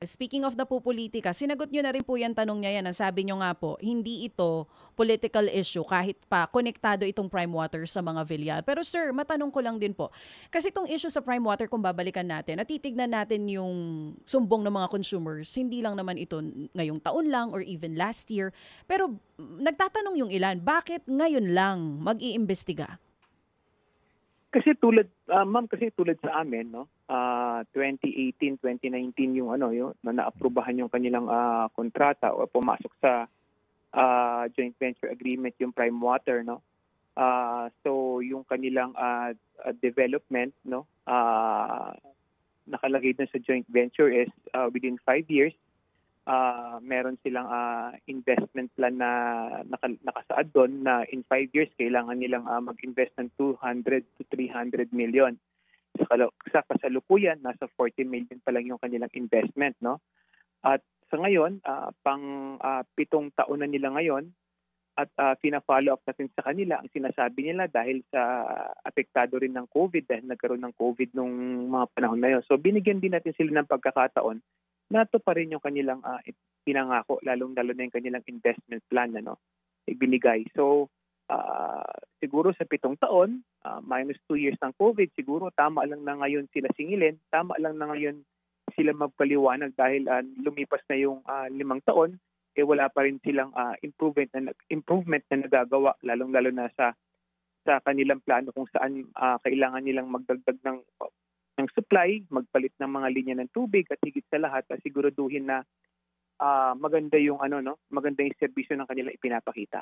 Speaking of the pupulitika, sinagot niyo na rin po yan tanong niya yan. Ang sabi niyo nga po, hindi ito political issue kahit pa konektado itong prime water sa mga Villar. Pero sir, matanong ko lang din po. Kasi itong issue sa prime water, kung babalikan natin, at titignan natin yung sumbong ng mga consumers, hindi lang naman ito ngayong taon lang or even last year. Pero nagtatanong yung ilan, bakit ngayon lang mag-iimbestiga? Kasi tulad ma'am, kasi tulad sa amin 'no, 2018, 2019 yung ano, yung naaprubahan yung kanilang kontrata o pumasok sa joint venture agreement yung Prime Water 'no. So yung kanilang development 'no, nakalagay dun sa joint venture is within 5 years meron silang investment plan na nakasaad doon na in 5 years kailangan nilang mag-invest ng 200 to 300 million. Sa kasalukuyan, nasa 40 million pa lang yung kanilang investment. No? At sa ngayon, pang 7 taon na nila ngayon at fina-follow up natin sa kanila ang sinasabi nila dahil sa apektado rin ng COVID dahil nagkaroon ng COVID nung mga panahon na yun. So binigyan din natin sila ng pagkakataon nato pa rin yung kanilang pinangako, lalong-lalo na yung kanilang investment plan na ibinigay. So, siguro sa 7 taon, minus 2 years ng COVID, siguro tama lang na ngayon sila singilin, tama lang na ngayon sila magpaliwanag dahil lumipas na yung 5 taon, wala pa rin silang improvement na nagagawa, lalong-lalo na sa kanilang plano kung saan kailangan nilang magdagdag ng supply, magpalit ng mga linya ng tubig at higit sa lahat siguraduhin na maganda yung maganda yung serbisyo ng kanilang ipinapakita.